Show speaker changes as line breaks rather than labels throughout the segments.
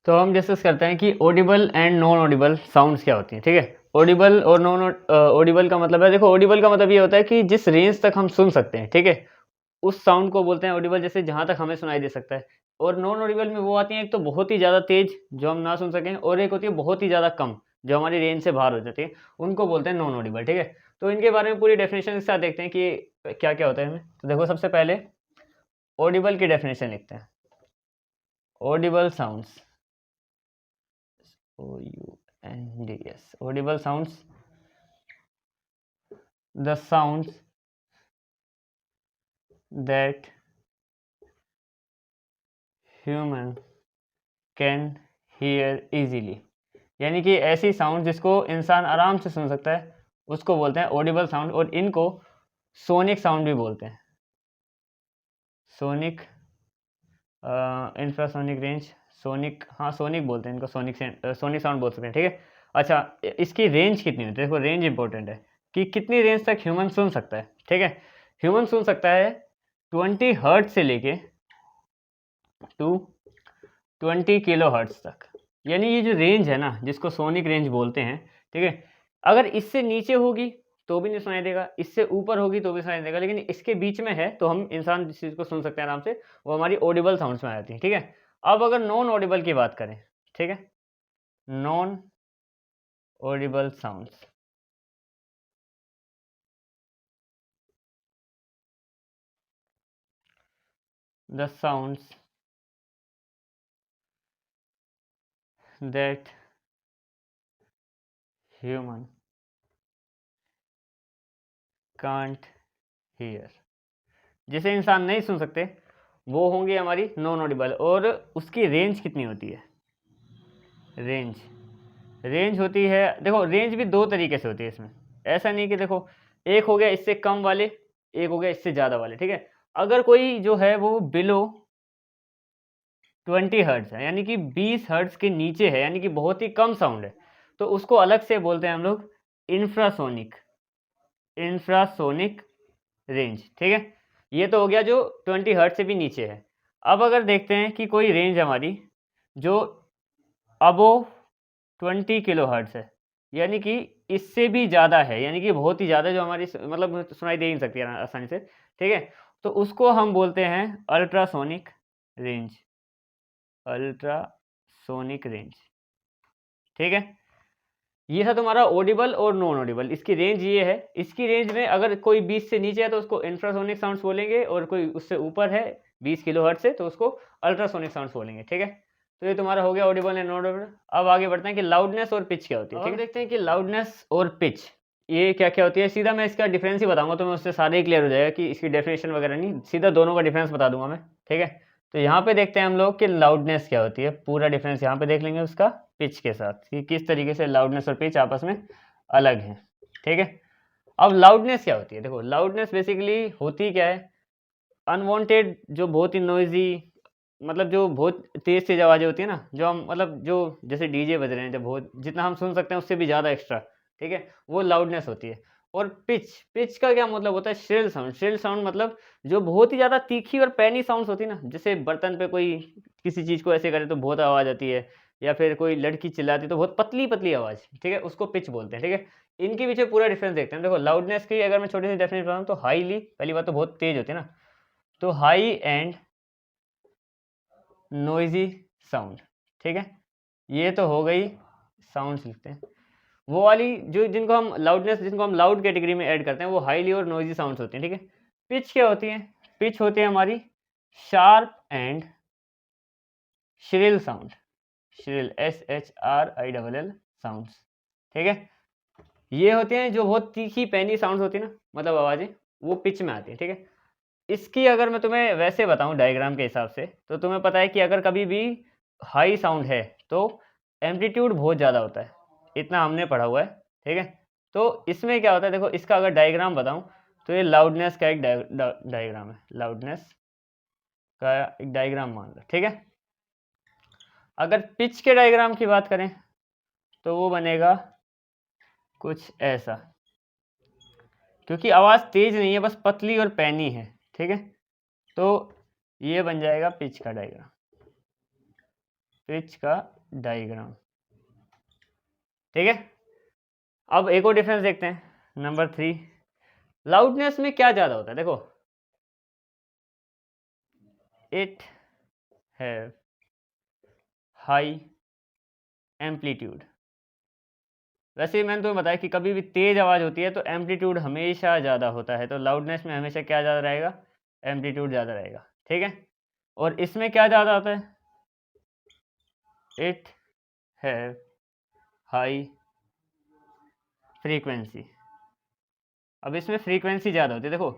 तो हम डिस्कस करते हैं कि Audible and non Audible sounds क्या होती हैं। ठीक है, ऑडिबल और नॉन ऑडिबल का मतलब है, देखो ऑडिबल का मतलब ये होता है कि जिस रेंज तक हम सुन सकते हैं, ठीक है, उस साउंड को बोलते हैं ऑडिबल, जैसे जहाँ तक हमें सुनाई दे सकता है। और नॉन ऑडिबल में वो आती हैं, एक तो बहुत ही ज़्यादा तेज जो हम ना सुन सकें, और एक होती है बहुत ही ज़्यादा कम जो हमारी रेंज से बाहर हो जाती है, उनको बोलते हैं नॉन ऑडिबल। ठीक है, तो इनके बारे में पूरी डेफिनेशन के साथ देखते हैं कि क्या क्या होता है इनमें। तो देखो, सबसे पहले ऑडिबल की डेफिनेशन लिखते हैं। Audible sounds, OUNDS, audible sounds, the sounds that human can hear easily, यानी कि ऐसी साउंड जिसको इंसान आराम से सुन सकता है, उसको बोलते हैं ऑडिबल साउंड। और इनको सोनिक साउंड भी बोलते हैं। सोनिक, इंफ्रासोनिक रेंज, सोनिक, हाँ सोनिक बोलते हैं इनको, सोनिक साउंड बोल सकते हैं। ठीक है, अच्छा, इसकी रेंज कितनी होती है? देखो रेंज इंपॉर्टेंट है कि कितनी रेंज तक ह्यूमन सुन सकता है। ठीक है, ह्यूमन सुन सकता है 20 हर्ट्ज से लेके टू 20 किलो हर्ट्ज तक। यानी ये जो रेंज है ना, जिसको सोनिक रेंज बोलते हैं, ठीक है, अगर इससे नीचे होगी तो भी नहीं सुनाई देगा, इससे ऊपर होगी तो भी सुनाई देगा, लेकिन इसके बीच में है तो हम इंसान जिस चीज़ को सुन सकते हैं आराम से, वो हमारी ऑडिबल साउंड्स में आ जाती है। ठीक है, अब अगर नॉन ऑडिबल की बात करें, ठीक है, non Audible sounds, the sounds that human can't hear, जिसे इंसान नहीं सुन सकते, वो होंगी हमारी नॉन ऑडिबल। और उसकी रेंज कितनी होती है? रेंज होती है, देखो रेंज भी दो तरीके से होती है इसमें। ऐसा नहीं कि देखो, एक हो गया इससे कम वाले, एक हो गया इससे ज़्यादा वाले। ठीक है, अगर कोई जो है वो बिलो 20 हर्ट्ज है, यानी कि 20 हर्ट्ज के नीचे है, यानी कि बहुत ही कम साउंड है, तो उसको अलग से बोलते हैं हम लोग इंफ्रासोनिक रेंज। ठीक है, ये तो हो गया जो 20 हर्ट्ज से भी नीचे है। अब अगर देखते हैं कि कोई रेंज हमारी जो अबोव 20 किलो हर्ट्ज है, यानी कि इससे भी ज़्यादा है, यानी कि बहुत ही ज़्यादा, जो हमारी मतलब सुनाई दे ही नहीं सकती है आसानी से। ठीक है, तो उसको हम बोलते हैं अल्ट्रासोनिक रेंज। अल्ट्रासोनिक रेंज, ठीक है, ये था तुम्हारा ऑडिबल और नॉन ऑडिबल। इसकी रेंज ये है, इसकी रेंज में अगर कोई 20 से नीचे है तो उसको इंफ्रासोनिक साउंड्स बोलेंगे, और कोई उससे ऊपर है 20 किलो हर्ट्ज से तो उसको अल्ट्रासोनिक साउंड्स बोलेंगे। ठीक है, तो ये तुम्हारा हो गया ऑडिबल एंड नॉन ऑडिबल। अब आगे बढ़ते हैं कि लाउडनेस और पिच क्या होती है। ठीक है, देखते हैं कि लाउडनेस और पिच ये क्या क्या होती है। सीधा मैं इसका डिफरेंस ही बताऊंगा, तो मैं उससे सारे ही क्लियर हो जाएगा कि इसकी डेफिनेशन वगैरह नहीं, सीधा दोनों का डिफरेंस बता दूंगा मैं। ठीक है, तो यहाँ पे देखते हैं हम लोग कि लाउडनेस क्या होती है, पूरा डिफरेंस यहाँ पे देख लेंगे उसका पिच के साथ, कि किस तरीके से लाउडनेस और पिच आपस में अलग हैं। ठीक है, अब लाउडनेस क्या होती है? देखो लाउडनेस बेसिकली होती क्या है, अनवांटेड, जो बहुत ही नॉइजी, मतलब जो बहुत तेज तेज आवाज़ें होती है ना, जो हम मतलब जो जैसे डीजे बज रहे हैं, जब बहुत जितना हम सुन सकते हैं उससे भी ज़्यादा एक्स्ट्रा, ठीक है, वो लाउडनेस होती है। और पिच का क्या मतलब होता है? श्रिल साउंड मतलब जो बहुत ही ज़्यादा तीखी और पैनी साउंड्स होती है ना, जैसे बर्तन पे कोई किसी चीज़ को ऐसे करे तो बहुत आवाज़ आती है, या फिर कोई लड़की चिल्लाती है तो बहुत पतली पतली आवाज़, ठीक है, उसको पिच बोलते हैं। ठीक है, इनके पीछे पूरा डिफरेंस देखते हैं। देखो लाउडनेस की अगर मैं छोटी सी डेफिनेशन बताऊँ तो हाईली, पहली बात तो बहुत तेज होती है ना, तो हाई एंड नोइजी साउंड। ठीक है, ये तो हो गई साउंड्स लिखते हैं। वो वाली जो जिनको हम लाउडनेस, जिनको हम लाउड कैटेगरी में ऐड करते हैं, वो हाईली और नोइजी साउंड्स होती हैं। ठीक है, पिच क्या होती है? पिच होती है हमारी sharp and shrill sound, shrill SHRILL sounds. ठीक है, ये होते हैं जो बहुत तीखी पैनी साउंड्स होती है ना, मतलब आवाज़ें, वो पिच में आती है। ठीक है, इसकी अगर मैं तुम्हें वैसे बताऊं डायग्राम के हिसाब से, तो तुम्हें पता है कि अगर कभी भी हाई साउंड है तो एम्पलीट्यूड बहुत ज़्यादा होता है, इतना हमने पढ़ा हुआ है। ठीक है, तो इसमें क्या होता है, देखो इसका अगर डायग्राम बताऊं तो ये लाउडनेस का एक डायग्राम है, लाउडनेस का एक डायग्राम मान लो। ठीक है, अगर पिच के डायग्राम की बात करें तो वो बनेगा कुछ ऐसा, क्योंकि आवाज़ तेज नहीं है, बस पतली और पैनी है। ठीक है, तो ये बन जाएगा पिच का डायग्राम। पिच का डायग्राम। ठीक है, अब एक और डिफरेंस देखते हैं, नंबर 3। लाउडनेस में क्या ज़्यादा होता है, देखो इट हैव हाई एम्पलीट्यूड। वैसे मैंने तुम्हें बताया कि कभी भी तेज आवाज़ होती है तो एम्पलीट्यूड हमेशा ज़्यादा होता है, तो लाउडनेस में हमेशा क्या ज़्यादा रहेगा, एम्पलीट्यूड ज़्यादा रहेगा। ठीक है, और इसमें क्या ज़्यादा होता है, इट हैव हाई फ्रीक्वेंसी। अब इसमें फ्रीक्वेंसी ज़्यादा होती है, देखो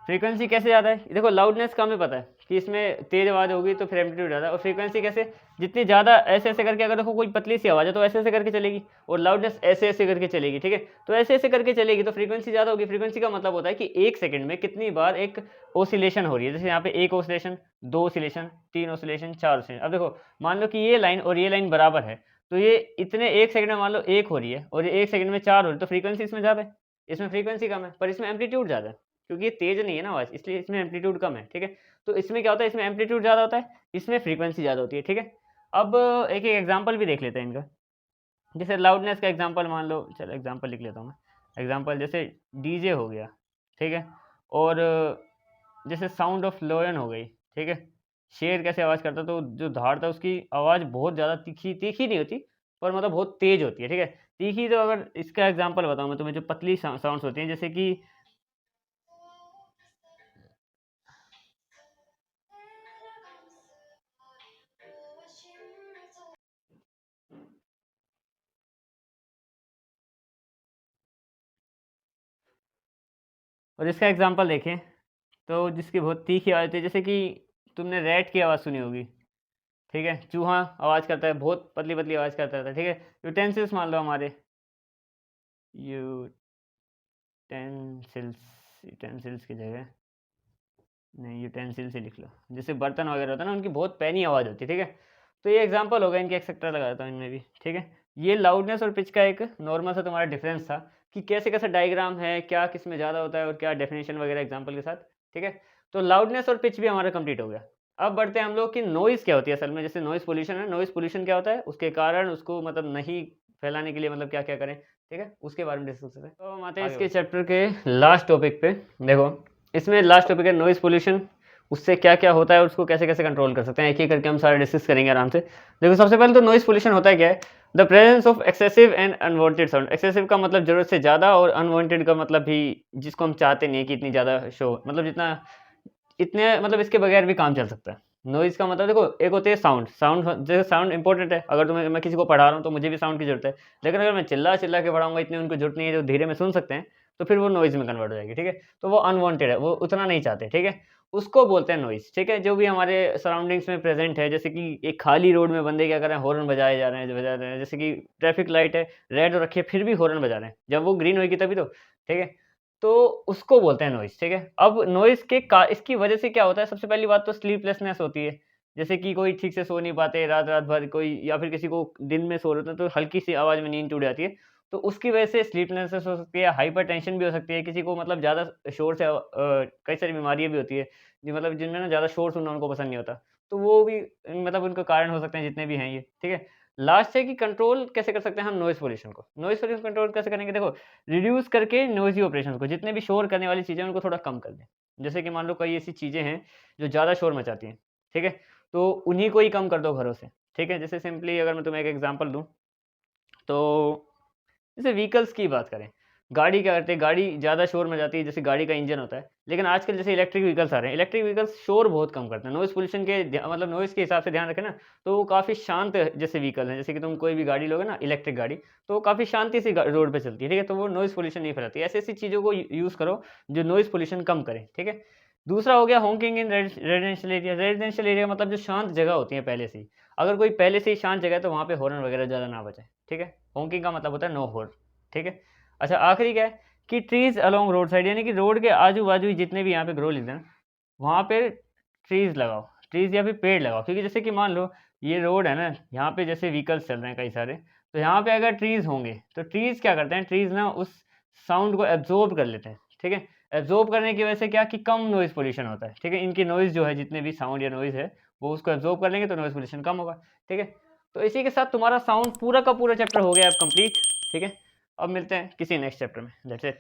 फ्रीक्वेंसी कैसे ज़्यादा है, देखो लाउडनेस का हमें पता है कि इसमें तेज आवाज़ होगी तो फिर एम्पलीट्यूड ज़्यादा, और फ्रीक्वेंसी कैसे, जितनी ज़्यादा ऐसे ऐसे करके, अगर देखो कोई पतली सी आवाज़ है तो ऐसे ऐसे करके चलेगी, और लाउडनेस ऐसे ऐसे करके चलेगी। ठीक है, तो ऐसे ऐसे करके चलेगी तो फ्रीक्वेंसी ज़्यादा होगी। फ्रीक्वेंसी का मतलब होता है कि 1 सेकंड में कितनी बार एक ओसिलेशन हो रही है, जैसे यहाँ पे 1 ओसिलेशन, 2 ओसिलेशन, 3 ओसिलेशन, 4 ओसिलेशन। अब देखो मान लो कि ये लाइन और ये लाइन बराबर है, तो ये इतने 1 सेकंड में मान लो 1 हो रही है और ये 1 सेकंड में 4 हो रही है, तो फ्रीक्वेंसी इसमें ज़्यादा है, इसमें फ्रीक्वेंसी कम है, पर इसमें एम्पलीट्यूड ज़्यादा है, क्योंकि ये तेज नहीं है ना आवाज़, इसलिए इसमें एम्पलीट्यूड कम है। ठीक है, तो इसमें क्या होता है, इसमें एम्पलीट्यूड ज़्यादा होता है, इसमें फ्रीक्वेंसी ज़्यादा होती है। ठीक है, अब एक एक एग्जांपल भी देख लेते हैं इनका। जैसे लाउडनेस का एग्जांपल मान लो, चलो एग्जांपल लिख लेता हूँ मैं। एग्जांपल जैसे डीजे हो गया, ठीक है, और जैसे साउंड ऑफ लायन हो गई। ठीक है, शेर कैसे आवाज़ करता है, तो जो धाड़ था उसकी आवाज़ बहुत ज़्यादा तीखी तीखी नहीं होती, पर मतलब बहुत तेज होती है। ठीक है, तीखी, तो अगर इसका एग्जांपल बताऊँ मैं तुम्हें, जो पतली साउंड्स होती हैं, जैसे कि और इसका एग्जांपल देखें तो जिसकी बहुत तीखी आवाज़ होती है, जैसे कि तुमने रैट की आवाज़ सुनी होगी। ठीक है, चूहा आवाज़ करता है, बहुत पतली पतली आवाज़ करता रहता है। ठीक है, यूटेंसिल्स मान लो हमारे, यूटेंसिल्स, यूटेंसिल्स की जगह नहीं, यूटेंसिल्स ही लिख लो। जैसे बर्तन वगैरह होता है ना, उनकी बहुत पैनी आवाज़ होती है। ठीक है, तो ये एग्जांपल होगा, इनके एक्सेट्रा लगा देता हूँ इनमें भी। ठीक है, ये लाउडनेस और पिच का एक नॉर्मल सा तुम्हारा डिफरेंस था कि कैसे कैसे डायग्राम है, क्या किस में ज़्यादा होता है और क्या डेफिनेशन वगैरह एग्जाम्पल के साथ। ठीक है, तो लाउडनेस और पिच भी हमारा कंप्लीट हो गया। अब बढ़ते हैं हम लोग कि नॉइज़ क्या होती है असल में। जैसे नॉइज़ पोल्यूशन है, नॉइज़ पोल्यूशन क्या होता है, उसके कारण उसको मतलब नहीं फैलाने के लिए मतलब क्या क्या करें। ठीक है, उसके बारे में डिस्कस करते हैं। तो हम आते हैं इसके चैप्टर के लास्ट टॉपिक पे। देखो इसमें लास्ट टॉपिक है नॉइज़ पोल्यूशन, उससे क्या क्या होता है और उसको कैसे कैसे कंट्रोल कर सकते हैं, एक एक करके हम सारे डिस्कस करेंगे आराम से। देखो सबसे पहले तो नॉइज़ पोल्यूशन होता है क्या है, the presence of excessive and unwanted sound. Excessive का मतलब जरूरत से ज़्यादा, और अनवांटेड का मतलब भी जिसको हम चाहते नहीं है कि इतनी ज़्यादा शो, मतलब जितना इतने मतलब इसके बगैर भी काम चल सकता है। नॉइज़ का मतलब देखो, एक होते है साउंड, साउंड जैसे साउंड इंपॉर्टेंट है, अगर तुम्हें मैं किसी को पढ़ा रहा हूँ तो मुझे भी साउंड की जरूरत है, लेकिन अगर मैं चिल्ला चिल्ला के पढ़ाऊंगा, इतनी उनको जरूरत नहीं है, जो धीरे में सुन सकते हैं, तो फिर वो नॉइज़ में कन्वर्ट हो जाएगी। ठीक है, तो वो अनवांटेड है, वो उतना नहीं चाहते। ठीक है, उसको बोलते हैं नॉइज़। ठीक है, जो भी हमारे सराउंडिंग्स में प्रेजेंट है, जैसे कि एक खाली रोड में बंदे क्या कर रहे हैं, हॉर्न बजाए जा रहे हैं, बजा रहे हैं, जैसे कि ट्रैफिक लाइट है, रेड रखी है, फिर भी हॉर्न बजा रहे हैं, जब वो ग्रीन होगी तभी तो। ठीक है, तो उसको बोलते हैं नॉइज़। ठीक है, अब नॉइज़ के का इसकी वजह से क्या होता है, सबसे पहली बात तो स्लीपलेसनेस होती है। जैसे कि कोई ठीक से सो नहीं पाते रात-रात भर कोई, या फिर किसी को दिन में सो रहे होते हैं तो हल्की-सी आवाज़ में नींद टूट जाती है। तो उसकी वजह से स्लीपलेसनेस हो सकती है, हाइपरटेंशन भी हो सकती है, किसी को मतलब ज़्यादा शोर से कई सारी बीमारियाँ भी होती है, जो मतलब जिनमें ना ज़्यादा शोर सुनना उनको पसंद नहीं होता। तो वो भी मतलब उनके कारण हो सकते हैं, जितने भी हैं ये। ठीक है, लास्ट है कि कंट्रोल कैसे कर सकते हैं हम नॉइज़ पॉल्यूशन को। नॉइज़ पॉल्यूशन कंट्रोल कैसे करेंगे, देखो रिड्यूस करके नॉइज़ी ऑपरेशंस को, जितने भी शोर करने वाली चीज़ें हैं उनको थोड़ा कम कर दें। जैसे कि मान लो कई ऐसी चीज़ें हैं जो ज़्यादा शोर मचाती हैं। ठीक है, तो उन्हीं को ही कम कर दो घरों से। ठीक है, जैसे सिंपली अगर मैं तुम्हें एक एग्जांपल दूँ, तो जैसे व्हीकल्स की बात करें, गाड़ी क्या करते हैं, गाड़ी ज़्यादा शोर मचाती है, जैसे गाड़ी का इंजन होता है, लेकिन आजकल जैसे इलेक्ट्रिक व्हीकल्स आ रहे हैं, इलेक्ट्रिक व्हीकल्स शोर बहुत कम करते हैं। नॉइज़ पोल्यूशन के मतलब नॉइज़ के हिसाब से ध्यान रखें ना, तो वो काफ़ी शांत जैसे व्हीकल हैं, जैसे कि तुम कोई भी गाड़ी लोगे ना इलेक्ट्रिक गाड़ी, तो वो काफ़ी शांति से रोड पे चलती है। ठीक है, तो वो नॉइज़ पोल्यूशन नहीं फैलाती। ऐसी ऐसी चीज़ों को यूज़ करो जो नॉइज़ पोल्यूशन कम करें। ठीक है, दूसरा हो गया हॉकिंग इन रेजिडेंशियल एरिया। रेजिडेंशियल एरिया मतलब जो शांत जगह होती है पहले से ही, अगर कोई पहले से ही शांत जगह है तो वहाँ पे हॉर्न वगैरह ज़्यादा ना बजाएं। ठीक है, हॉकिंग का मतलब होता है नो हॉर्न। ठीक है, अच्छा आखिरी क्या है कि ट्रीज अलोंग रोड साइड, यानी कि रोड के आजू बाजू जितने भी यहाँ पे ग्रो लिखते हैं वहाँ पे ट्रीज लगाओ, ट्रीज या फिर पेड़ लगाओ, क्योंकि जैसे कि मान लो ये रोड है ना, यहाँ पे जैसे व्हीकल्स चल रहे हैं कई सारे, तो यहाँ पे अगर ट्रीज होंगे तो ट्रीज क्या करते हैं, ट्रीज ना उस साउंड को एब्जॉर्ब कर लेते हैं। ठीक है, एब्जॉर्ब करने की वजह से क्या कि कम नॉइज पोल्यूशन होता है। ठीक है, इनकी नॉइज जो है, जितने भी साउंड या नॉइज है वो उसको एब्जॉर्ब कर लेंगे तो नॉइज पोल्यूशन कम होगा। ठीक है, तो इसी के साथ तुम्हारा साउंड पूरा का पूरा चैप्टर हो गया अब कंप्लीट। ठीक है, अब मिलते हैं किसी नेक्स्ट चैप्टर में। That's it.